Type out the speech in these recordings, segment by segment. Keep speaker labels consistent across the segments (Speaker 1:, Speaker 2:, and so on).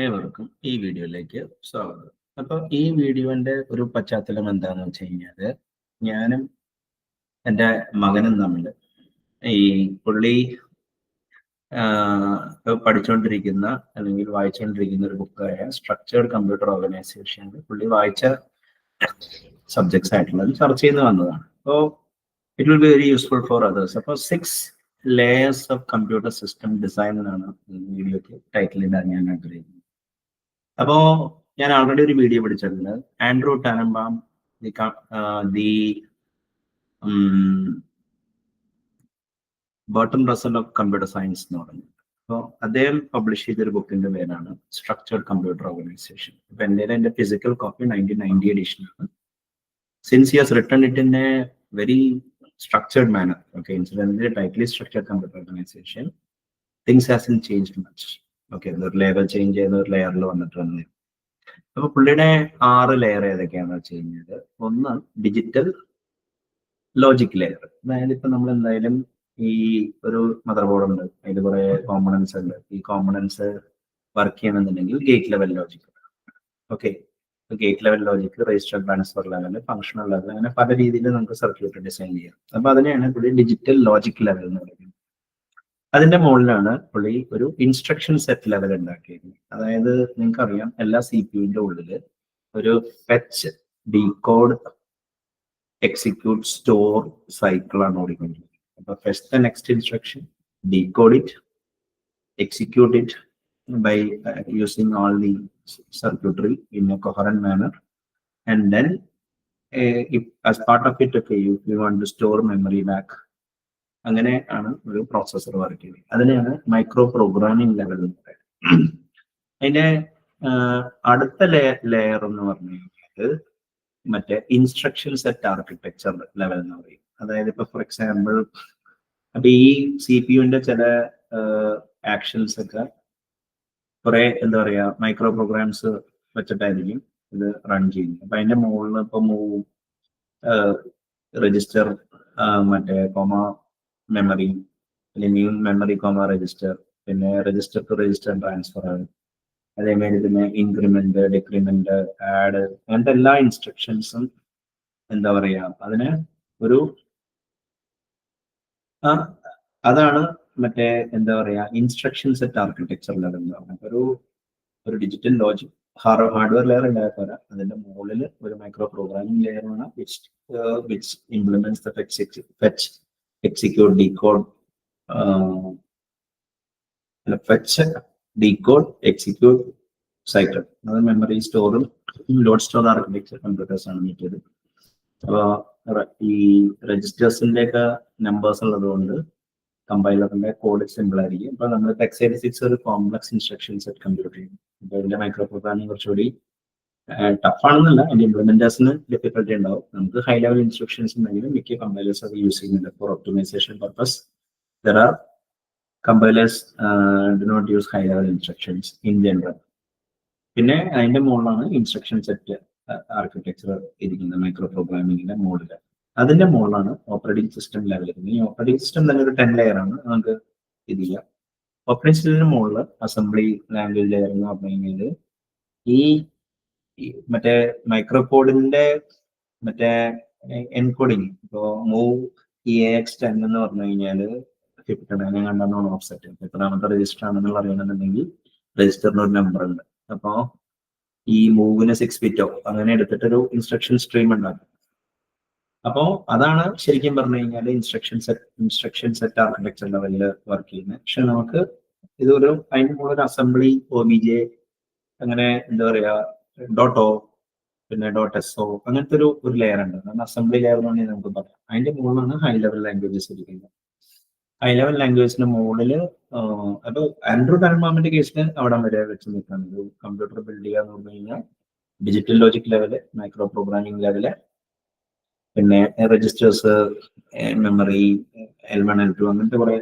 Speaker 1: ഏവർക്കും ഈ വീഡിയോയിലേക്ക് സ്വാഗതം. അപ്പോൾ ഈ വീഡിയോന്റെ ഒരു പശ്ചാത്തലം എന്താണെന്ന് വെച്ച് കഴിഞ്ഞാൽ, ഞാനും എൻ്റെ മകനും തമ്മിൽ ഈ പുള്ളി പഠിച്ചുകൊണ്ടിരിക്കുന്ന അല്ലെങ്കിൽ വായിച്ചുകൊണ്ടിരിക്കുന്ന ഒരു ബുക്കായ സ്ട്രക്ചേർഡ് കമ്പ്യൂട്ടർ ഓർഗനൈസേഷൻ പുള്ളി വായിച്ച സബ്ജക്ട്സ് ആയിട്ടുള്ളത് ചർച്ച ചെയ്ത് വന്നതാണ്. അപ്പോൾ it will be very useful for others. അപ്പോൾ 6 layers of computer system design എന്നാണ് വീഡിയോക്ക് ടൈറ്റിൽ ഇടാൻ ഞാൻ ആഗ്രഹിക്കുന്നത്. അപ്പോൾ ഞാൻ ആൾറെഡി ഒരു വീഡിയോ പിടിച്ചിട്ടുണ്ട്, Andrew Tanenbaum the Bertrand Russell of computer science എന്ന് പറഞ്ഞു. അപ്പോൾ അദ്ദേഹം പബ്ലിഷ് ചെയ്തൊരു ബുക്കിന്റെ പേരാണ് സ്ട്രക്ചേർഡ് കമ്പ്യൂട്ടർ ഓർഗനൈസേഷൻ. ഇപ്പൊ എൻ്റെ ഫിസിക്കൽ കോപ്പി 1990 എഡിഷനാണ്. Since he has written it in a very structured manner. Okay, incidentally, tightly structured computer organization, things hasn't changed much. Okay, the level change ചെയ്ത ഒരു ലെയറിൽ വന്നിട്ട് വന്നു. അപ്പൊ പുള്ളിയുടെ 6 ലെയർ ഏതൊക്കെയാണെന്ന് വെച്ച് കഴിഞ്ഞാൽ, ഒന്ന് ഡിജിറ്റൽ ലോജിക് ലെയർ. അതായത് ഇപ്പൊ നമ്മൾ എന്തായാലും ഈ ഒരു മദർ ബോർഡ് ഉണ്ട്, അതിൽ കുറെ കോമ്പണൻസ് ഉണ്ട്. ഈ കോമ്പണൻസ് വർക്ക് ചെയ്യണമെന്നുണ്ടെങ്കിൽ gate level logic. Okay, gate level logic, register transfer level, functional level, അങ്ങനെ പല രീതിയിൽ നമുക്ക് സർക്യൂട്ട് ഡിസൈൻ ചെയ്യാം. അപ്പൊ അതിനെയാണ് പുള്ളി ഡിജിറ്റൽ ലോജിക് ലെവൽ എന്ന് പറയുന്നത്. അതിന്റെ മുകളിലാണ് പുള്ളി ഒരു ഇൻസ്ട്രക്ഷൻ സെറ്റ് ലെവൽ ഉണ്ടാക്കിയിരിക്കുന്നത്. അതായത് നിങ്ങൾക്കറിയാം, എല്ലാ CPU-ന്റെ ഉള്ളിൽ ഒരു ഫെച്ച്, ഡീകോഡ്, എക്സിക്യൂട്ട്, സ്റ്റോർ സൈക്കിളാണ് ഓടിക്കൊണ്ടിരിക്കുന്നത്. അപ്പൊ fetch the next instruction, decode it, execute it by using all the circuitry in a coherent manner, and then if as part of it, okay, if you want to store memory back, അങ്ങനെ ആണ് ഒരു processor work ചെയ്യുന്നത്. അതിനെയാണ് micro programming level എന്ന് പറയുന്നത്. അതിന്റെ അടുത്ത layer എന്ന് പറഞ്ഞു കഴിഞ്ഞാൽ മറ്റേ ഇൻസ്ട്രക്ഷൻ സെറ്റ് ആർക്കിടെക്ചർ ലെവൽ എന്ന് പറയും. അതായത് ഇപ്പൊ ഫോർ എക്സാമ്പിൾ, അപ്പൊ ഈ CPU-ന്റെ ചില ആക്ഷൻസ് ഒക്കെ കുറെ എന്താ പറയാ മൈക്രോ പ്രോഗ്രാംസ് വെച്ചിട്ടായിരിക്കും ഇത് റൺ ചെയ്യുന്നത്. അപ്പൊ അതിന്റെ മുകളിൽ ഇപ്പൊ മൂവ്, രജിസ്റ്റർ, മറ്റേ കോമ മെമ്മറി, അല്ലെങ്കിൽ മെമ്മറി കോമ രജിസ്റ്റർ, പിന്നെ രജിസ്റ്റർ ടു രജിസ്റ്റർ ട്രാൻസ്ഫർ, അതേമാതിരി പിന്നെ ഇൻക്രിമെന്റ്, ഡിക്രിമെന്റ്, ആഡ്, അങ്ങനത്തെ എല്ലാ ഇൻസ്ട്രക്ഷൻസും എന്താ പറയാ അതിന് ഒരു അതാണ് മറ്റേ എന്താ പറയാ ഇൻസ്ട്രക്ഷൻ സെറ്റ് ആർക്കിടെക്ചർ ലെവൽ എന്ന് പറഞ്ഞാൽ ഒരു ഡിജിറ്റൽ ലോജിക് ഹാർഡ്വെയർ ലെയർ ഉണ്ടായ പോരാ, അതിന്റെ മുകളിൽ ഒരു മൈക്രോ പ്രോഗ്രാമിംഗ് ലെയർ വേണം, which implements the fetch, execute, decode, fetch, decode, execute cycle. അത് മെമ്മറി സ്റ്റോറും ലോഡ് സ്റ്റോർ ആർക്കിടെക്ചർ കമ്പ്യൂട്ടേഴ്സ് ആണ് മീറ്റത്. അപ്പോൾ ഈ രജിസ്റ്റേഴ്സിന്റെ ഒക്കെ നമ്പേഴ്സ് ഉള്ളതുകൊണ്ട് കമ്പൈലറിന്റെ കോഡ് സിമ്പിൾ ആയിരിക്കും. ഇപ്പൊ നമ്മൾ x86 ഒരു കോംപ്ലക്സ് ഇൻസ്ട്രക്ഷൻ സെറ്റ് കമ്പ്യൂട്ടർ ചെയ്യും. അപ്പൊ ഇതിന്റെ മൈക്രോ പ്രോഗ്രാമിംഗ് കുറച്ചുകൂടി ടഫ് ആണെന്നല്ല, അതിന്റെ ഇംപ്ലിമെന്റേഴ്സിന് ഡിഫിക്കൽട്ടി ഉണ്ടാവും. നമുക്ക് ഹൈ ലെവൽ ഇൻസ്ട്രക്ഷൻസ് ഉണ്ടെങ്കിലും മിക്ക കമ്പൈലേഴ്സ് അത് യൂസ് ചെയ്യുന്നുണ്ട് for optimization purpose. There are compilers do not use high level instructions in general. പിന്നെ അതിന്റെ മുകളിലാണ് ഇൻസ്ട്രക്ഷൻ സെറ്റ് ആർക്കിടെക്ചർ ഇരിക്കുന്നത് മൈക്രോ പ്രോഗ്രാമിംഗിന്റെ മുകളിൽ. അതിന്റെ മുകളിലാണ് ഓപ്പറേറ്റിംഗ് സിസ്റ്റം ലെവൽ. ഈ ഓപ്പറേറ്റിംഗ് സിസ്റ്റം തന്നെ ഒരു 10 ലെയർ ആണ്, നമുക്ക് ഇത് ചെയ്യാം. ഓപ്പറേറ്റിംഗ് സിസ്റ്റത്തിന് മുകളിൽ അസംബ്ലി ലാംഗ്വേജ് ലെയർ എന്ന് പറഞ്ഞു കഴിഞ്ഞാൽ ഈ മറ്റേ മൈക്രോ കോഡിന്റെ മറ്റേ എൻകോഡിങ്. ഇപ്പോ മൂവ് EAX10 എന്ന് പറഞ്ഞു കഴിഞ്ഞാൽ 59 കണ്ടാണ് ഓഫ്സെറ്റ്, എത്രാമത്തെ രജിസ്റ്റർ ആണെന്നുള്ള അറിയണമെന്നുണ്ടെങ്കിൽ രജിസ്റ്ററിന് ഒരു നമ്പർ ഉണ്ട്. അപ്പോ ഈ മൂവിന് 6 ബിറ്റോ അങ്ങനെ എടുത്തിട്ടൊരു ഇൻസ്ട്രക്ഷൻ സ്ട്രീം ഉണ്ടാക്കും. അപ്പോ അതാണ് ശരിക്കും പറഞ്ഞു കഴിഞ്ഞാൽ ഇൻസ്ട്രക്ഷൻ സെറ്റ് ആർക്കിടെക്ചർ ലെവലിൽ വർക്ക് ചെയ്യുന്നത്. പക്ഷെ നമുക്ക് ഇതൊരു അതിന്റെ മുകളിൽ ഒരു അസംബ്ലി, OBJ, അങ്ങനെ എന്താ പറയാ .o, പിന്നെ .so അങ്ങനത്തെ ഒരു ലെയർ ഉണ്ട്. അതാണ് അസംബ്ലി ലെയർ എന്ന് പറഞ്ഞാൽ നമുക്ക് പറയാം. അതിന്റെ മുകളിലാണ് ഹൈ ലെവൽ ലാംഗ്വേജസ് ഇരിക്കുന്നത്. ഹൈ ലെവൽ ലാംഗ്വേജിന്റെ മുകളിൽ അപ്പൊ ആൻഡ്രൂ ടാനംബാമിന്റെ കേസിന് അവിടെ വരെ വെച്ച് നിൽക്കാൻ ഒരു കമ്പ്യൂട്ടർ ബിൽഡ് ചെയ്യുക എന്ന് പറഞ്ഞു കഴിഞ്ഞാൽ digital logic level, micro programming level, പിന്നെ രജിസ്റ്റേഴ്സ്, മെമ്മറി, L1 L2 അങ്ങനത്തെ കുറെ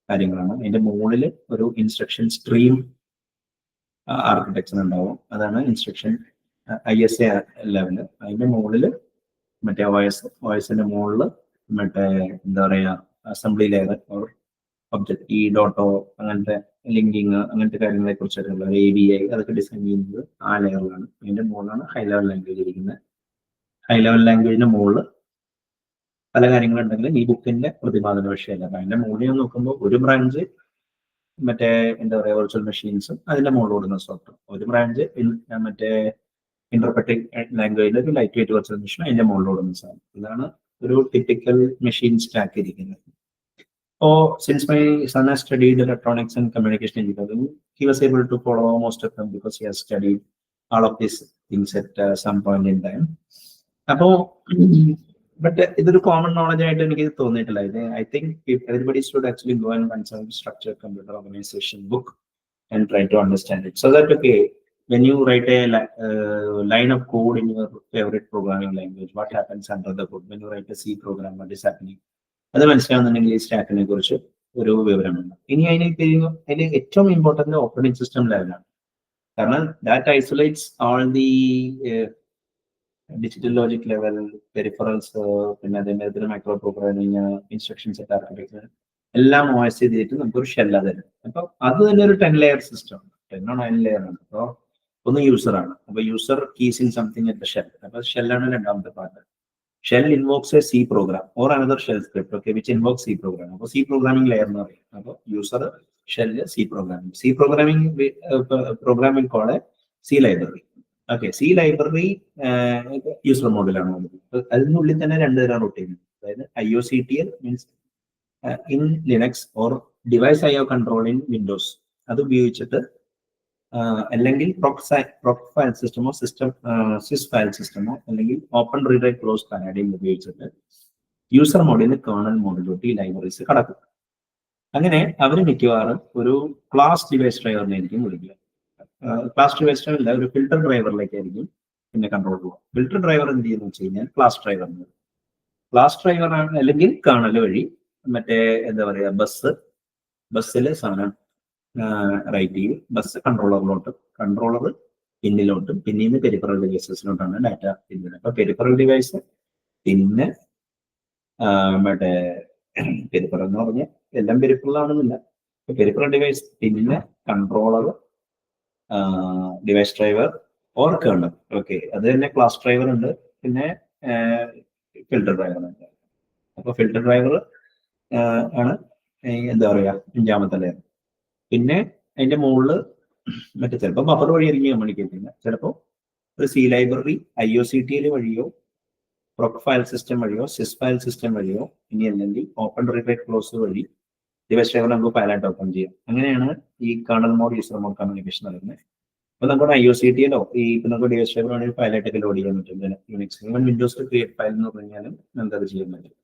Speaker 1: കാര്യങ്ങളാണ്. അതിന്റെ മുകളിൽ ഒരു ഇൻസ്ട്രക്ഷൻ സ്ട്രീം ആർക്കിടെക്ചർ ഉണ്ടാവും. അതാണ് ഇൻസ്ട്രക്ഷൻ ISA ലെവല്. അതിന്റെ മുകളിൽ മറ്റേ OSന്റെ മുകളിൽ മറ്റേ എന്താ പറയാ അസംബ്ലി ലെയർ ഓർ ഒബ്ജക്ട്, ഈ .o അങ്ങനത്തെ ലിങ്കിങ് അങ്ങനത്തെ കാര്യങ്ങളെ കുറിച്ചൊക്കെയുള്ള ABI അതൊക്കെ ഡിസൈൻ ചെയ്യുന്നത് ആ ലെയറിലാണ്. അതിന്റെ മുകളിലാണ് ഹൈ ലെവൽ ലാംഗ്വേജ് ഇരിക്കുന്നത്. ഹൈ ലെവൽ ലാംഗ്വേജിന്റെ മുകളിൽ പല കാര്യങ്ങളുണ്ടെങ്കിലും ഈ ബുക്കിന്റെ പ്രതിപാദന വിഷയമല്ല. അപ്പൊ അതിന്റെ മുകളിൽ നോക്കുമ്പോൾ ഒരു ബ്രാഞ്ച് മറ്റേ എന്താ പറയുക വെർച്വൽ മെഷീൻസും അതിന്റെ മുകളിൽ ഓടുന്ന സോഫ്റ്റ്വെയർ, ഒരു ബ്രാഞ്ച് മറ്റേ ഇന്റർപ്രറ്റിംഗ് ലാംഗ്വേജിൽ ഒരു ലൈറ്റ് വെയിറ്റ് വെർച്വൽ മെഷീൻ അതിന്റെ മുകളിൽ ഓടുന്ന സാധനം. ഇതാണ് ഒരു ടിപ്പിക്കൽ മെഷീൻ സ്റ്റാക്ക് ഇരിക്കുന്നത്. So, since my son has studied electronics and communication engineering, he was able to follow most of them because he has studied all of these things at some point in time. But ഇതൊരു common knowledge ആയിട്ട് എനിക്ക് തോന്നിയിട്ടില്ല. I think everybody should actually go and consult structured computer organization book and try to understand it. So that, okay, when you write a line of code in your favorite programming language, what happens under the code? When you write a C program, what is happening? അത് മനസ്സിലാവുന്നുണ്ടെങ്കിൽ ഈ സ്റ്റാക്കിനെ കുറിച്ച് ഒരു വിവരമുണ്ട്. ഇനി അതിൽ ഏറ്റവും important operating system ലെവലാണ്. കാരണം that isolates all the digital logic level peripherals, പിന്നെ അതേമാതിരി micro programming, instruction set architecture എല്ലാം OS ചെയ്തിട്ട് നമുക്കൊരു ഷെല്ല തരും. അപ്പൊ അത് തന്നെ ഒരു 10 ലെയർ സിസ്റ്റം, 10 or 9 ലെയർ ആണ്. അപ്പോൾ ഒന്ന് യൂസറാണ്. അപ്പൊ user keys in something at the shell. അപ്പൊ ഷെല്ലാണ് രണ്ടാമത്തെ part. Shell invokes a C program or another shell script, okay, which invokes C program. So C programming layer na rahe. So user shell C programming. C programming program will call a C library. Okay, C library user module ആണ്. അതിനുള്ളിൽ തന്നെ രണ്ട് തരം routing. അതായത് IOCTL means in Linux or device IO control in Windows. അത് ഉപയോഗിച്ചിട്ട് അല്ലെങ്കിൽ proc file സിസ്റ്റമോ sys file സിസ്റ്റമോ അല്ലെങ്കിൽ open read write close paradigm ഉപയോഗിച്ചിട്ട് യൂസർ മോഡിൽ നിന്ന് കേർണൽ മോഡിലോട്ട് ഈ ലൈബ്രറീസ് കടക്കും. അങ്ങനെ അവർ മിക്കവാറും ഒരു ക്ലാസ് ഡിവൈസ് ഡ്രൈവറിനായിരിക്കും വിളിക്കുക. ക്ലാസ് ഡിവൈസ് ഡ്രൈവർ ഒരു ഫിൽട്ടർ ഡ്രൈവറിലേക്കായിരിക്കും പിന്നെ കൺട്രോൾ പോകുക. ഫിൽട്ടർ ഡ്രൈവർ എന്ത് ചെയ്യുന്നു വെച്ച് കഴിഞ്ഞാൽ ക്ലാസ് ഡ്രൈവർ ആണ്, അല്ലെങ്കിൽ കേർണൽ വഴി മറ്റേ എന്താ പറയുക ബസ്സിലെ സാധനം റൈറ്റ് ചെയ്യും. ബസ് കൺട്രോളറിലോട്ട്, കൺട്രോളർ പിന്നിലോട്ടും, പിന്നീന്ന് പെരിഫറൽ ഡിവൈസസിലോട്ടാണ് ഡാറ്റ പിന്നിൽ. അപ്പൊ പെരിഫറൽ ഡിവൈസ് പിന്നെ മറ്റേ പെരിഫറൽ എന്ന് പറഞ്ഞാൽ എല്ലാം പെരിഫറൽ ആണെന്നില്ല. പെരിഫറൽ ഡിവൈസ് പിന്നെ controller, device driver or kernel. Okay, അത് തന്നെ ക്ലാസ് ഡ്രൈവർ ഉണ്ട്, പിന്നെ ഫിൽട്ടർ ഡ്രൈവർ ഉണ്ട്. അപ്പൊ ഫിൽട്ടർ ഡ്രൈവർ ആണ് എന്താ പറയുക 5ാമത്തെ ലെയർ. പിന്നെ അതിന്റെ മുകളിൽ മറ്റേ ചിലപ്പോൾ ബഫർ വഴി ആയിരിക്കും കമ്മ്യൂണിക്കേറ്റ് ചെയ്യുന്നത്, ചിലപ്പോൾ ഒരു C ലൈബ്രറി IOCTL വഴിയോ proc ഫയൽ സിസ്റ്റം വഴിയോ sys ഫയൽ സിസ്റ്റം വഴിയോ, ഇനി അല്ലെങ്കിൽ ഓപ്പൺ റീഡ് റൈറ്റ് ക്ലോസ് വഴി ഡിവൈസ് ഡ്രൈവർ നമുക്ക് ഫയലായിട്ട് ഓപ്പൺ ചെയ്യാം. അങ്ങനെയാണ് ഈ kernel mode user mode communication നടക്കുന്നത്. അപ്പൊ നമുക്ക് IOCTLോ ഇപ്പൊ നമുക്ക് ഡിവൈസ് ഡ്രൈവർ വേണമെങ്കിൽ ഫയലായിട്ടൊക്കെ ലോഡ് ചെയ്യാൻ പറ്റും. യുണിക്സ് ഈവൻ വിൻഡോസിൽ ക്രിയേറ്റ് ഫയൽ എന്ന് പറഞ്ഞാലും നമുക്കത് ചെയ്യാൻ പറ്റും.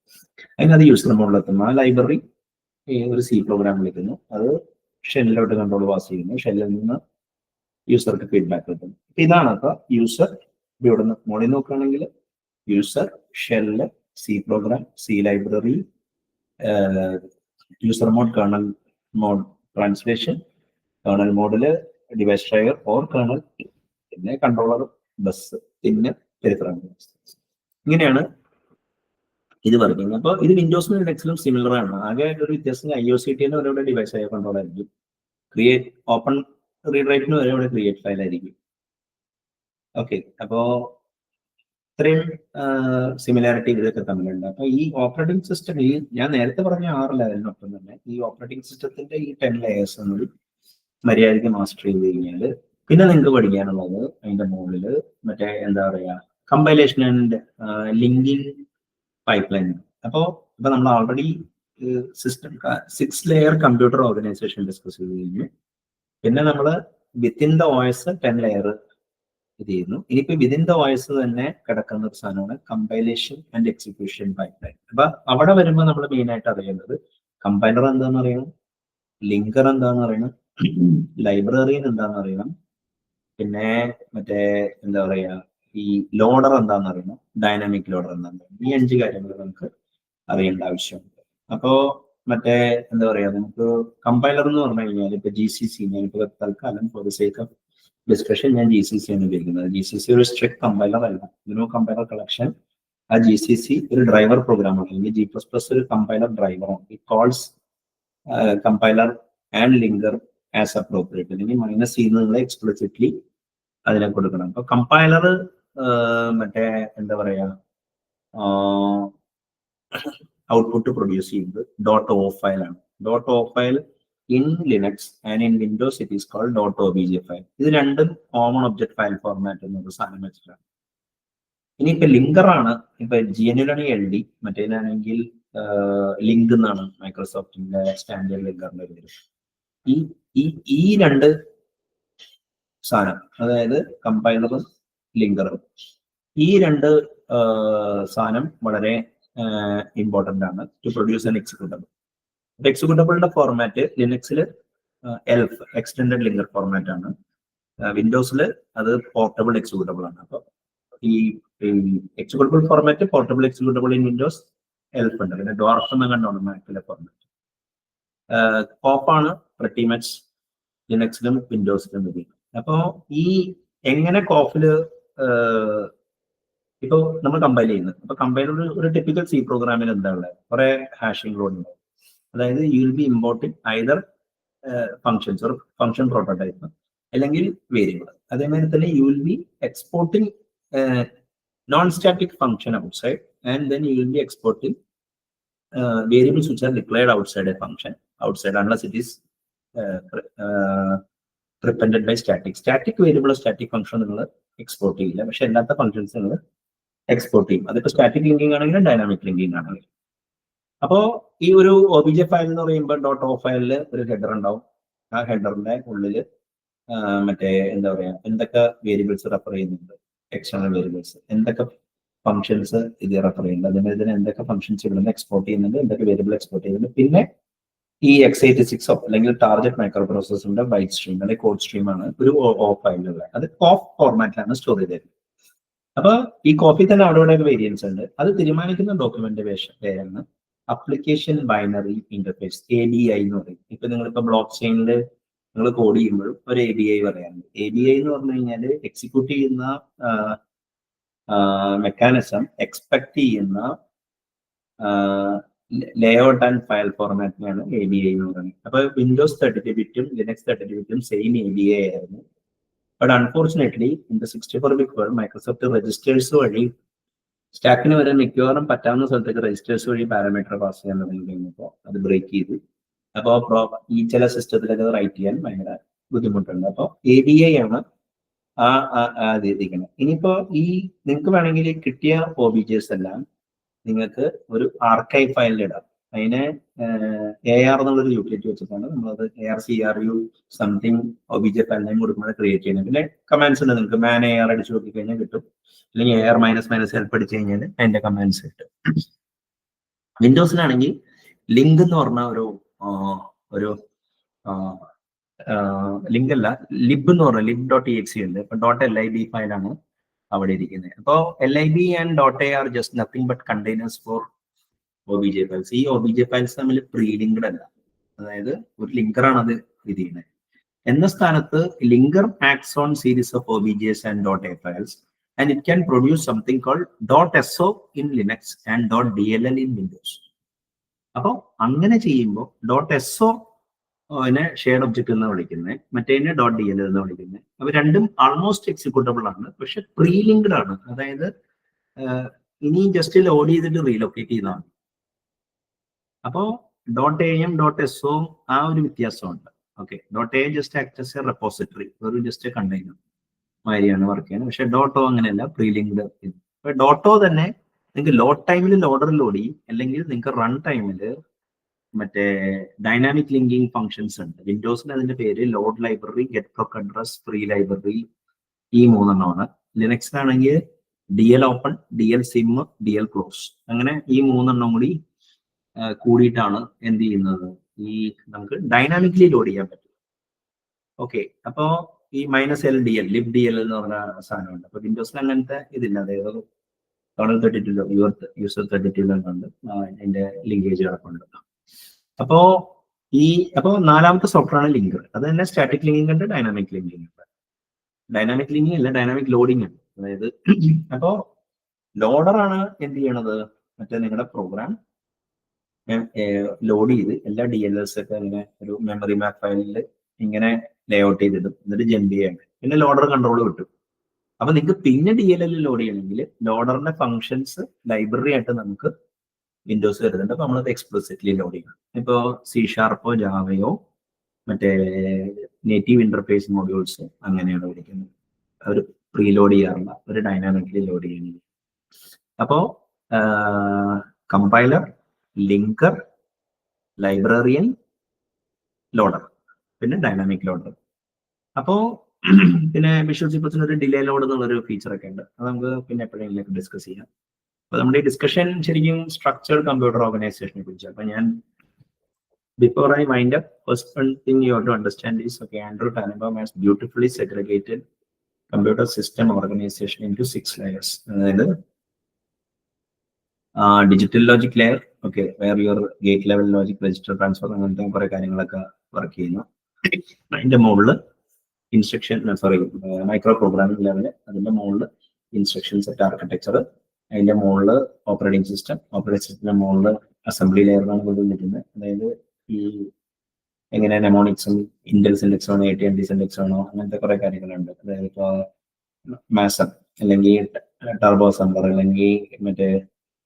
Speaker 1: അതിനത് യൂസർ മോഡിലെത്തുന്നു. ആ ലൈബ്രറി ഒരു C പ്രോഗ്രാം വിളിക്കുന്നു, അത് ഷെല്ലിലോട്ട് കൺട്രോൾ പാസ് ചെയ്യുന്നു, ഷെല്ലിൽ നിന്ന് യൂസർക്ക് ഫീഡ്ബാക്ക് കിട്ടും. ഇതാണ് അപ്പൊ യൂസർ. ഇവിടെ നിന്ന് മോഡിൽ നോക്കുകയാണെങ്കിൽ user, shell, C program, C library, user mode, kernel mode translation, kernel മോഡില് ഡിവൈസ് ഡ്രൈവർ ഓർ കേർണൽ, പിന്നെ കൺട്രോളർ, ബസ്, പിന്നെ പെരിഫറൽ. ഇങ്ങനെയാണ് ഇത് പറയുന്നത്. അപ്പോൾ ഇത് വിൻഡോസിനും ലിനക്സിലും സിമിലർ ആണ്. ആകെ ഒരു വ്യത്യാസം IOCTL ഒരേ ഡിവൈസ് ആയ കൺട്രോൾ ആയിരിക്കും, ക്രിയേറ്റ് ഓപ്പൺ റീഡ് റൈറ്റിന് ഒരേ ക്രിയേറ്റ് ഫയൽ ആയിരിക്കും. ഓക്കെ, അപ്പോ ഇത്രയും സിമിലാരിറ്റി ഇതൊക്കെ തമ്മിലുണ്ട്. അപ്പൊ ഈ ഓപ്പറേറ്റിംഗ് സിസ്റ്റം, ഈ ഞാൻ നേരത്തെ പറഞ്ഞ 6 ലെവലിനൊപ്പം തന്നെ ഈ ഓപ്പറേറ്റിംഗ് സിസ്റ്റത്തിന്റെ ഈ 10 ലെയേഴ്സ് എന്നത് മര്യാദയ്ക്ക് മാസ്റ്റർ ചെയ്ത് കഴിഞ്ഞാൽ പിന്നെ നിങ്ങൾക്ക് പഠിക്കാനുള്ളത് അതിന്റെ മുകളിൽ മറ്റേ എന്താ പറയാ കമ്പൈലേഷൻ ആൻഡ് ലിങ്കിങ് പൈപ്പ്ലൈൻ. ഇപ്പൊ നമ്മൾ already system 6 layer computer organisation discuss ചെയ്ത് കഴിഞ്ഞു. പിന്നെ നമ്മൾ വിത്തിൻ ദ OS 10 ലെയർ ഇത് ചെയ്യുന്നു. ഇനിയിപ്പോ വിതിൻ ദ OS തന്നെ കിടക്കുന്ന ഒരു സാധനമാണ് കമ്പൈലേഷൻ ആൻഡ് എക്സിക്യൂഷൻ പൈപ്പ്ലൈൻ. അപ്പൊ അവിടെ വരുമ്പോൾ നമ്മൾ മെയിൻ ആയിട്ട് അറിയേണ്ടത് കമ്പൈലർ എന്താണെന്ന് അറിയണം, ലിങ്കർ എന്താണെന്ന് അറിയണം, ലൈബ്രറിയൻ എന്താണെന്ന് അറിയണം, പിന്നെ മറ്റേ എന്താ പറയാ ഈ ലോഡർ എന്താണെന്ന് അറിയണം, ഡൈനാമിക് ലോഡർ എന്താണെന്ന് അറിയണം. ഈ 5 കാര്യങ്ങൾ നമുക്ക് അറിയേണ്ട ആവശ്യമുണ്ട്. അപ്പോ മറ്റേ എന്താ പറയാ നമുക്ക് കമ്പൈലർ എന്ന് പറഞ്ഞു കഴിഞ്ഞാൽ ഇപ്പൊ GCC, ഞാനിപ്പോ തൽക്കാലം for the sake of discussion ഞാൻ GCC ആണ് ഉപയോഗിക്കുന്നത്. GCC ഒരു സ്ട്രിക്ട് കമ്പൈലർ അല്ല, ഇതിനോ കമ്പൈലർ കളക്ഷൻ. ആ GCC ഒരു ഡ്രൈവർ പ്രോഗ്രാമാണ്, അല്ലെങ്കിൽ G++ ഒരു കമ്പൈലർ ഡ്രൈവറാണ്. It calls compiler and linker as appropriate, അല്ലെങ്കിൽ -c നിങ്ങൾ എക്സ്പ്ലിസിറ്റ്ലി അതിനെ കൊടുക്കണം. അപ്പൊ കമ്പൈലർ മറ്റേ എന്താ പറയാ ഔട്ട്പുട്ട് പ്രൊഡ്യൂസ് ചെയ്യുന്നത് .o ഫയൽ ആണ്. .o file in Linux and in Windows it is called .obj file. ഇത് രണ്ടും കോമൺ ഒബ്ജക്ട് ഫയൽ ഫോർമാറ്റ് എന്നൊരു സാധനം വെച്ചിട്ടാണ്. ഇനിയിപ്പോ ലിങ്കർ ആണ്, ഇപ്പൊ GNU LD, മറ്റേതാണെങ്കിൽ ലിങ്ക് എന്നാണ് മൈക്രോസോഫ്റ്റിന്റെ സ്റ്റാൻഡേർഡ് ലിങ്കറിന്റെ പേര്. ഈ രണ്ട് സാധനം, അതായത് കമ്പൈലറും ലിങ്കറും, ഈ രണ്ട് സാധനം വളരെ ഇമ്പോർട്ടന്റ് ആണ് ടു പ്രൊഡ്യൂസ് ആൻ എക്സിക്യൂട്ടബിൾ. എക്സിക്യൂട്ടബിളിന്റെ ഫോർമാറ്റ് ലിനക്സിൽ എൽഫ് എക്സ്റ്റെൻഡഡ് ലിങ്കർ ഫോർമാറ്റ് ആണ്, വിൻഡോസിൽ അത് പോർട്ടബിൾ എക്സിക്യൂട്ടബിൾ ആണ്. അപ്പൊ ഈ executable format portable executable in Windows ELF ഉണ്ട്. പിന്നെ ഡോർഫ് എന്ന് കണ്ടാണ് മാക്കിലെ ഫോർമാറ്റ്. കോപ്പാണ് പ്രട്ടി മച്ച് ലിനക്സിലും വിൻഡോസിലും ഉപയോഗിക്കുന്നത്. അപ്പോ ഈ എങ്ങനെ കോഫില് ഇപ്പൊ നമ്മൾ കമ്പൈൽ ചെയ്യുന്നത്, അപ്പൊ കമ്പൈലർ ഒരു ടിപ്പിക്കൽ C പ്രോഗ്രാമിൽ എന്താ ഉള്ളത്, കുറെ ഹാഷിംഗ് ലോഡ് ഉണ്ടാവും. അതായത് you will be importing either functions or function prototype അല്ലെങ്കിൽ വേരിയബിൾ. അതേമാതിരി തന്നെ you will be exporting non static function outside, and then you will be exporting variables which are declared outside a function, outside unless it is prepended by static variable or static function നിങ്ങൾ export ചെയ്യില്ല, പക്ഷെ അല്ലാത്ത functions നിങ്ങൾ export ചെയ്യും. അതിപ്പോ static linking ആണെങ്കിലും dynamic linking ആണെങ്കിലും. അപ്പോ ഈ ഒരു OBJ ഫയൽ എന്ന് പറയുമ്പോൾ .o ഫയലിൽ ഒരു ഹെഡർ ഉണ്ടാവും. ആ ഹെഡറിന്റെ ഉള്ളിൽ മറ്റേ എന്താ പറയാ എന്തൊക്കെ വേരിയബിൾസ് റെഫർ ചെയ്യുന്നുണ്ട്, എക്സ്റ്റേണൽ വേരിയബിൾസ്, എന്തൊക്കെ ഫംഗ്ഷൻസ് ഇത് റെഫർ ചെയ്യുന്നുണ്ട്, അതേമാതിരി തന്നെ എന്തൊക്കെ ഫംഗ്ഷൻസ് ഇവിടെ എക്സ്പോർട്ട് ചെയ്യുന്നുണ്ട്, എന്തൊക്കെ വേരിയബിൾ എക്സ്പോർട്ട് ചെയ്യുന്നുണ്ട്. പിന്നെ ഈ x86 അല്ലെങ്കിൽ ടാർഗറ്റ് മൈക്രോ പ്രോസസറിന്റെ ബൈറ്റ് സ്ട്രീം അല്ലെങ്കിൽ കോഡ് സ്ട്രീം ആണ് ഒരു O ഫയലിലുള്ള. അത് കോഫ് ഫോർമാറ്റിലാണ് സ്റ്റോർ ചെയ്തത്. അപ്പൊ ഈ കോഫി തന്നെ അവിടെ ഇവിടെ വേരിയൻസ് ഉണ്ട്. അത് തീരുമാനിക്കുന്ന ഡോക്യുമെന്റ് പേരാണ് അപ്ലിക്കേഷൻ ബൈനറി ഇന്റർഫേസ്, ABI എന്ന് പറയും. ഇപ്പൊ നിങ്ങളിപ്പോ ബ്ലോക്ക് ചെയിനിൽ നിങ്ങൾ കോഡ് ചെയ്യുമ്പോഴും ഒരു ABI പറയാറുണ്ട്. ABI എന്ന് പറഞ്ഞു കഴിഞ്ഞാൽ എക്സിക്യൂട്ട് ചെയ്യുന്ന മെക്കാനിസം എക്സ്പെക്ട് ചെയ്യുന്ന ലേഔട്ട് ആൻഡ് ഫയൽ ഫോർമാറ്റിനെയാണ് ABI എന്ന് പറയുന്നത്. അപ്പൊ വിൻഡോസ് 32 ബിറ്റും ലിനക്സ് 32 ബിറ്റും സെയിം ABI ആയിരുന്നു. But unfortunately in the 64-bit world Microsoft registers വഴി സ്റ്റാക്കിന് വരെ മിക്കവാറും പറ്റാവുന്ന സ്ഥലത്തേക്ക് രജിസ്റ്റേഴ്സ് വഴി പാരാമീറ്റർ പാസ് ചെയ്യാൻ തുടങ്ങി കഴിഞ്ഞപ്പോൾ അത് ബ്രേക്ക് ചെയ്തു. അപ്പോൾ ഈ ചില സിസ്റ്റത്തിലൊക്കെ റൈറ്റ് ചെയ്യാൻ ഭയങ്കര ബുദ്ധിമുട്ടുണ്ട്. അപ്പോൾ ABI ആണ് ഇരിക്കണം. ഇനിയിപ്പോ ഈ നിങ്ങൾക്ക് വേണമെങ്കിൽ കിട്ടിയ OBJs എല്ലാം നിങ്ങൾക്ക് ഒരു ആർക്കൈവ് ഫയലിൽ ഇടാം. അതിനെ AR എന്നുള്ളൊരു യൂട്ടിലിറ്റി വെച്ചിട്ടാണ് നമ്മളത് ARCRU something OBJ file name കൊടുക്കുമ്പോൾ ക്രിയേറ്റ് ചെയ്യുന്നത്. പിന്നെ കമാൻഡ്സ് ഉണ്ട്, നിങ്ങൾക്ക് man AR അടിച്ചു നോക്കി കഴിഞ്ഞാൽ കിട്ടും, അല്ലെങ്കിൽ AR - ഹെൽപ്പ് അടിച്ചു കഴിഞ്ഞാൽ അതിന്റെ കമാൻഡ്സ് കിട്ടും. വിൻഡോസിലാണെങ്കിൽ ലിങ്ക് എന്ന് പറഞ്ഞ ഒരു ലിങ്ക് അല്ല, ലിബ് എന്ന് പറഞ്ഞ lib.exe ഉണ്ട്. ഇപ്പൊ .lib ഫയലാണ് അവിടെ ഇരിക്കുന്നത്. അപ്പോൾ LIB and .AR just nothing but containers for OBJ files. ഈ OBJ ഫയൽസ് തമ്മിൽ പ്രീലിങ്ക്ഡ് അല്ല, അതായത് ഒരു ലിങ്കറാണ് അത് ഇത് ചെയ്യുന്നത്. എന്ന സ്ഥാനത്ത് linker acts on series of OBJs and .a files and it can produce something called .so in Linux and .dll in Windows. അപ്പോൾ അങ്ങനെ ചെയ്യുമ്പോൾ .so ഷെയർഡ് ഒബ്ജക്റ്റ് എന്ന് വിളിക്കുന്നത്, മറ്റേതിനെ .dll എന്ന് വിളിക്കുന്നത്. അപ്പൊ രണ്ടും ആൾമോസ്റ്റ് എക്സിക്യൂട്ടബിൾ ആണ്, പക്ഷെ പ്രീലിങ്ക്ഡ് ആണ്. അതായത് ഇനി ജസ്റ്റ് ലോഡ് ചെയ്തിട്ട് റീലൊക്കേറ്റ് ചെയ്താൽ മതി. അപ്പോ .am .so ആ ഒരു വ്യത്യാസമുണ്ട്. Okay, .a just act as A repository, ഒരു ജസ്റ്റ് കണ്ടെയ്നർ മാതിരിയാണ് വർക്ക് ചെയ്യുന്നത്. പക്ഷെ .o അങ്ങനെയല്ല, പ്രീലിങ്ക്ഡ്. ഇപ്പൊ .o തന്നെ നിങ്ങൾക്ക് ലോഡ് ടൈമിൽ ലോഡർ ലോഡ് ചെയ്യും, അല്ലെങ്കിൽ നിങ്ങൾക്ക് റൺ ടൈമിൽ മറ്റേ ഡൈനാമിക് ലിങ്കിങ് ഫങ്ഷൻസ് ഉണ്ട്. വിൻഡോസിൽ അതിന്റെ പേര് load library, get proc address, free library, ഈ മൂന്നെണ്ണമാണ്. ലിനക്സിലാണെങ്കിൽ DL open, DL sym, DL close, അങ്ങനെ ഈ മൂന്നെണ്ണം കൂടി കൂടിയിട്ടാണ് എന്ത് ചെയ്യുന്നത്, ഈ നമുക്ക് ഡൈനാമിക്കലി ലോഡ് ചെയ്യാൻ പറ്റും. ഓക്കെ, അപ്പോ ഈ -LDL libDL എന്ന് പറഞ്ഞ സാധനമുണ്ട്. അപ്പൊ വിൻഡോസിൽ അങ്ങനത്തെ ഇതില്ല. അതായത് കേർണൽ 32 യൂസർ 32 ഉണ്ട്, അതിന്റെ ലിങ്കേജ് കിടപ്പുണ്ട്. അപ്പോ നാലാമത്തെ സോഫ്റ്റ്വെയർ ആണ് ലിങ്കർ. അത് തന്നെ സ്റ്റാറ്റിക് ലിങ്കിങ് ഉണ്ട്, ഡൈനാമിക് ലിങ്കിങ് ഉണ്ട്. ഡൈനാമിക് ലിങ്കിങ് അല്ല, ഡൈനാമിക് ലോഡിങ് ഉണ്ട്. അതായത് അപ്പോ ലോഡർ ആണ് എന്ത് ചെയ്യണത്, മറ്റേ നിങ്ങളുടെ പ്രോഗ്രാം ലോഡ് ചെയ്ത് എല്ലാ DLLs ഒക്കെ അങ്ങനെ ഒരു മെമ്മറി മാപ്പ് ഫയലിൽ ഇങ്ങനെ ലേ ഔട്ട് ചെയ്തിടും, എന്നിട്ട് ജമ്പ് ചെയ്യാണ്, പിന്നെ ലോഡർ കൺട്രോൾ കിട്ടും. അപ്പൊ നിങ്ങൾക്ക് പിന്നെ DLL ലോഡ് ചെയ്യണമെങ്കിൽ ലോഡറിന്റെ ഫങ്ഷൻസ് ലൈബ്രറി ആയിട്ട് നമുക്ക് വിൻഡോസ് വരുന്നുണ്ട്. അപ്പൊ നമ്മളത് എക്സ്പ്ലിസിറ്റ്ലി ലോഡ് ചെയ്യണം. ഇപ്പോൾ C# ജാവയോ മറ്റേ നേറ്റീവ് ഇന്റർഫേസ് മൊഡ്യൂൾസ് അങ്ങനെയാണ് വിളിക്കുന്നത്. അവർ പ്രീലോഡ് ചെയ്യാറില്ല, ഒരു ഡൈനാമിക്കലി ലോഡ് ചെയ്യുന്നത്. അപ്പോ കമ്പൈലർ, ലിങ്കർ, ലൈബ്രറിയൻ, ലോഡർ, പിന്നെ ഡൈനാമിക് ലോഡർ. അപ്പോ പിന്നെ വിഷ്വൽ C++ ഒരു ഡിലേ ലോഡ് എന്നുള്ളൊരു ഫീച്ചർ ഒക്കെ ഉണ്ട്. അത് നമുക്ക് പിന്നെ എപ്പോഴെങ്കിലും ഡിസ്കസ് ചെയ്യാം. അപ്പൊ നമ്മുടെ ഈ ഡിസ്കഷൻ ശരിക്കും സ്ട്രക്ചർഡ് കമ്പ്യൂട്ടർ ഓർഗനൈസേഷനെ കുറിച്ച്. അപ്പൊ ഞാൻ before I wind up, first one thing you have to understand is, okay, Andrew Tannenbaum has beautifully segregated computer system organization into 6 layers. അതായത് digital logic layer, okay, where your gate level logic, register transfer, അങ്ങനത്തെ കുറെ കാര്യങ്ങളൊക്കെ work ചെയ്യുന്നു. അതിന്റെ മുകളിൽ instruction, micro programming level, അതിന്റെ മുകളിൽ instruction set architecture, അതിന്റെ മുകളിൽ ഓപ്പറേറ്റിംഗ് സിസ്റ്റത്തിന്റെ മുകളിൽ അസംബ്ലി ലെയറിലാണ് കൊണ്ടുവന്നിരിക്കുന്നത്. അതായത് ഈ എങ്ങനെ നെമോണിക്സും ഇന്റൽ സിൻഡെക്സ് ആണോ AT&T സിൻഡെക്സ് ആണോ അങ്ങനത്തെ കുറെ കാര്യങ്ങളുണ്ട്. അതായത് ഇപ്പോൾ മാസം അല്ലെങ്കിൽ ടർബോ അസംബ്ലർ അല്ലെങ്കിൽ മറ്റേ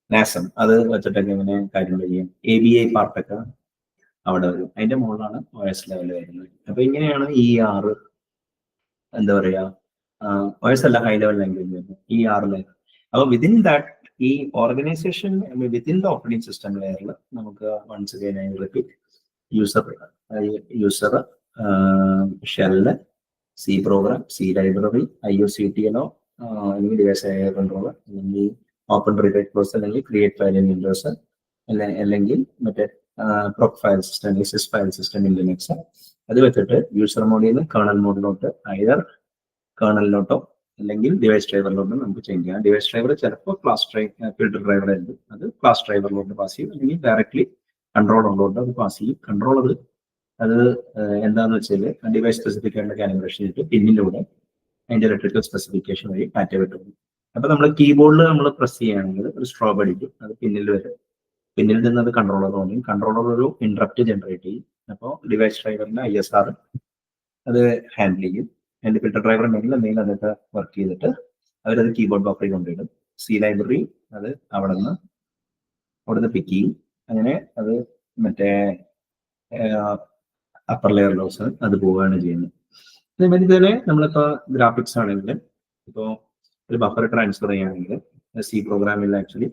Speaker 1: നാസം, അത് വെച്ചിട്ടൊക്കെ ഇങ്ങനെ കാര്യങ്ങൾ ചെയ്യും. ABI പാർട്ടൊക്കെ അവിടെ വരും. അതിന്റെ മുകളിലാണ് OS ലെവൽ വരുന്നത്. അപ്പൊ ഇങ്ങനെയാണ് ഈ 6 എന്താ പറയാ OS അല്ല, ഹൈ ലെവൽ ലാംഗ്വേജ് വരുന്നത് ഈ 6 ലെയർ. അപ്പൊ വിതിൻ ദാറ്റ് ഈ organisation within the operating system ലെയറിൽ നമുക്ക് once again I repeat user shell, C program, C library, IOCTLO അല്ലെങ്കിൽ ഡിവൈസ് കൺട്രോളർ, അല്ലെങ്കിൽ ഓപ്പൺ റീഡഡ് ക്ലോസ്, അല്ലെങ്കിൽ ക്രിയേറ്റ് ഫയൽ ഇൻ വിൻഡോസ്, അല്ലെങ്കിൽ മറ്റേ പ്രൊക് ഫയൽ സിസ്റ്റം അല്ലെങ്കിൽ sys file system in Linux. അത് വെച്ചിട്ട് യൂസർ മോഡിൽ നിന്ന് കേർണൽ മോഡിലോട്ട് ഐദർ കേർണലിലോട്ടോ അല്ലെങ്കിൽ ഡിവൈസ് ഡ്രൈവറിലോട്ട് നമുക്ക് ചേഞ്ച് ചെയ്യാം. ഡിവൈസ് ഡ്രൈവർ ചിലപ്പോൾ ഫിൽട്ടർ ഡ്രൈവർ ആയിരിക്കും, അത് ക്ലാസ് ഡ്രൈവറിലോട്ട് പാസ് ചെയ്യും, അല്ലെങ്കിൽ ഡയറക്ട്ലി കൺട്രോളറിലോട്ട് അത് പാസ് ചെയ്യും. കൺട്രോളർ അത് എന്താന്ന് വെച്ചാൽ ഡിവൈസ് സ്പെസിഫിക് ആയിട്ട് കാലിബ്രേഷൻ ചെയ്തിട്ട് പിന്നിലൂടെ അതിന്റെ ഇലക്ട്രിക്കൽ സ്പെസിഫിക്കേഷൻ വഴി ഡാറ്റ വിട്ടു. അപ്പൊ നമ്മൾ കീബോർഡിൽ നമ്മൾ പ്രസ് ചെയ്യുകയാണെങ്കിൽ ഒരു സ്ട്രോബ് അടിക്കും, അത് പിന്നിൽ വരും. പിന്നിൽ നിന്ന് അത് കൺട്രോളർ തോന്നും, കൺട്രോളർ ഒരു ഇന്ററപ്റ്റ് ജനറേറ്റ് ചെയ്യും. അപ്പോൾ ഡിവൈസ് ഡ്രൈവറിന്റെ ISR അത് ഹാൻഡിൽ ചെയ്യും. അതിന്റെ ഫിൽട്ടർ ഡ്രൈവർ ഉണ്ടെങ്കിൽ എന്തെങ്കിലും അതൊക്കെ വർക്ക് ചെയ്തിട്ട് അവരത് കീബോർഡ് ബഫറിൽ കൊണ്ടുവരും. C ലൈബ്രറി അത് അവിടുന്ന് പിക്ക് ചെയ്യും. അങ്ങനെ അത് മറ്റേ അപ്പർ ലെയർ ലോസ് അത് പോവുകയാണ് ചെയ്യുന്നത്. അതേമാതിരി തന്നെ നമ്മളിപ്പോൾ ഗ്രാഫിക്സ് ആണെങ്കിൽ ഇപ്പോൾ ഒരു ബഫർ ട്രാൻസ്ഫർ ചെയ്യുകയാണെങ്കിൽ C പ്രോഗ്രാമിൽ ആക്ച്വലി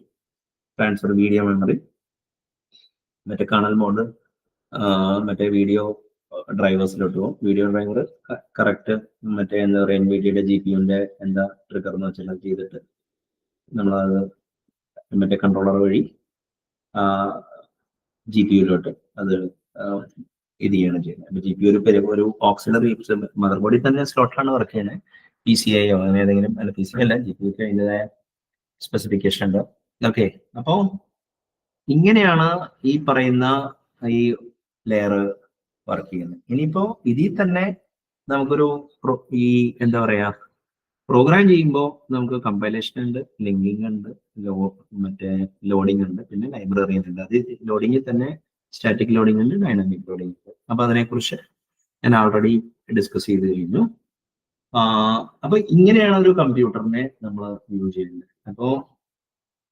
Speaker 1: ട്രാൻസ്ഫർ വീഡിയോ മെമ്മറി, മറ്റേ കേർണൽ മോഡ് മറ്റേ വീഡിയോ ഡ്രൈവേഴ്സിലോട്ട് പോകും. വീഡിയോ ഡ്രൈവർ കറക്റ്റ് മറ്റേ എന്താ പറയുക NVIDIA GPUവിന്റെ എന്താ ട്രിഗർ എന്ന് വെച്ചാൽ ചെയ്തിട്ട് നമ്മളത് മറ്റേ കൺട്രോളർ വഴി GPUയിലോട്ട് അത് ഇത് ചെയ്യാണ് ചെയ്യുന്നത്. അപ്പൊ GPU ഒരു ഓക്സിലറി മദർ ബോർഡിൽ തന്നെ സ്ലോട്ടിലാണ് വർക്ക് ചെയ്യുന്നത്. PCIയോ അങ്ങനെ ഏതെങ്കിലും, അല്ല PCI അല്ല, GPUക്ക് അതിൻ്റെതായ സ്പെസിഫിക്കേഷൻ ഉണ്ട്. ഓക്കെ, അപ്പോ ഇങ്ങനെയാണ് ഈ പറയുന്ന ഈ ലെയർ വർക്ക് ചെയ്യുന്നത്. ഇനിയിപ്പോ ഇതിൽ തന്നെ നമുക്കൊരു ഈ എന്താ പറയാ പ്രോഗ്രാം ചെയ്യുമ്പോൾ നമുക്ക് കമ്പൈലേഷൻ ഉണ്ട്, ലിങ്കിങ് ഉണ്ട്, മറ്റേ ലോഡിംഗ് ഉണ്ട്, പിന്നെ ലൈബ്രറി ഉണ്ട്. അത് ലോഡിങ്ങിൽ തന്നെ സ്റ്റാറ്റിക് ലോഡിംഗ് ഉണ്ട്, ഡൈനാമിക് ലോഡിംഗ് ഉണ്ട്. അപ്പൊ അതിനെക്കുറിച്ച് ഞാൻ ഓൾറെഡി ഡിസ്കസ് ചെയ്ത് കഴിഞ്ഞു. അപ്പൊ ഇങ്ങനെയാണ് ഒരു കമ്പ്യൂട്ടറിനെ നമ്മൾ യൂസ് ചെയ്യുന്നത്. അപ്പോ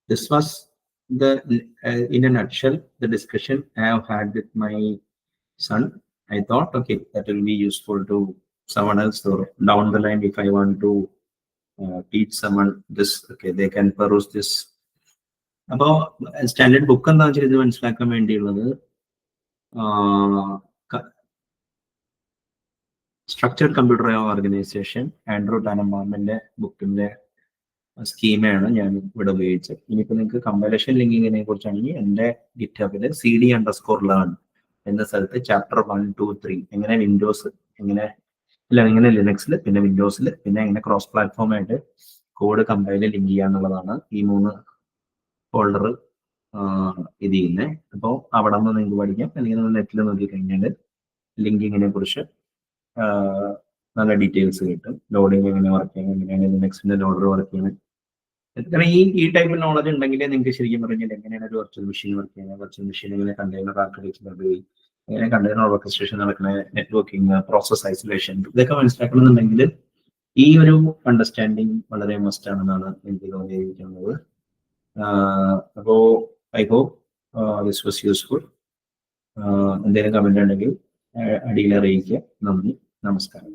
Speaker 1: this was the in a nutshell the discussion I have had with my son. I thought, okay, that will be useful to someone else, or down the line if I want to teach someone this, okay, they can peruse this. അപ്പോൾ standard book എന്താ വെച്ചാൽ ഇത് മനസ്സിലാക്കാൻ വേണ്ടിയുള്ളത് structured computer organisation Andrew ടാനൻബാമിന്റെ ബുക്കിന്റെ സ്കീമാണ് ഞാൻ ഇവിടെ ഉപയോഗിച്ചത്. ഇനിയിപ്പോൾ നിങ്ങൾക്ക് കമ്പൈലേഷൻ ലിങ്കിങ്ങിനെ കുറിച്ചാണെങ്കിൽ എൻ്റെ ഗിറ്റ്ഹബിൽ CD_learn എന്ന സ്ഥലത്ത് ചാപ്റ്റർ 1, 2, 3 എങ്ങനെ വിൻഡോസ് എങ്ങനെ ലിനക്സിൽ, പിന്നെ വിൻഡോസിൽ, പിന്നെ എങ്ങനെ ക്രോസ് പ്ലാറ്റ്ഫോം ആയിട്ട് കോഡ് കമ്പൈല് ലിങ്ക് ചെയ്യാന്നുള്ളതാണ് ഈ 3 ഫോൾഡർ ഇത് ചെയ്യുന്നത്. അപ്പോൾ അവിടെ നിന്ന് നിങ്ങൾക്ക് പഠിക്കാം. അല്ലെങ്കിൽ നിങ്ങൾ നെറ്റിൽ നോക്കിക്കഴിഞ്ഞാൽ ലിങ്കിങ്ങിനെ കുറിച്ച് നല്ല ഡീറ്റെയിൽസ് കിട്ടും. ലോഡിങ് എങ്ങനെ വർക്ക് ചെയ്യുന്നത്, എങ്ങനെയാണ് ലിനക്സിന്റെ ലോഡർ വർക്ക് ചെയ്യുന്നത്. കാരണം ഈ ടൈപ്പ് നോളജ് ഉണ്ടെങ്കിലേ നിങ്ങൾക്ക് ശരിക്കും പറഞ്ഞാൽ എങ്ങനെയാണ് ഒരു വെർച്വൽ മെഷീൻ വർക്ക് ചെയ്യുന്നത്, വെർച്വൽ മെഷീൻ എങ്ങനെ കണ്ടെയ്നർ ആർക്കിടെക്ചർ ഉപയോഗിക്കും, എങ്ങനെ കണ്ടെയ്നർ ഓർക്കസ്ട്രേഷൻ നടക്കണ, നെറ്റ്വർക്കിംഗ്, പ്രോസസ് ഐസൊലേഷൻ, ഇതൊക്കെ മനസ്സിലാക്കണമെന്നുണ്ടെങ്കിൽ ഈ ഒരു അണ്ടർസ്റ്റാൻഡിങ് വളരെ മസ്റ്റ് ആണെന്നാണ് എനിക്ക് തോന്നിയിരിക്കുന്നത്. അപ്പോൾ I hope this was useful. എന്തെങ്കിലും കമന്റ് ഉണ്ടെങ്കിൽ അടിയിൽ അറിയിക്കുക. നന്ദി, നമസ്കാരം.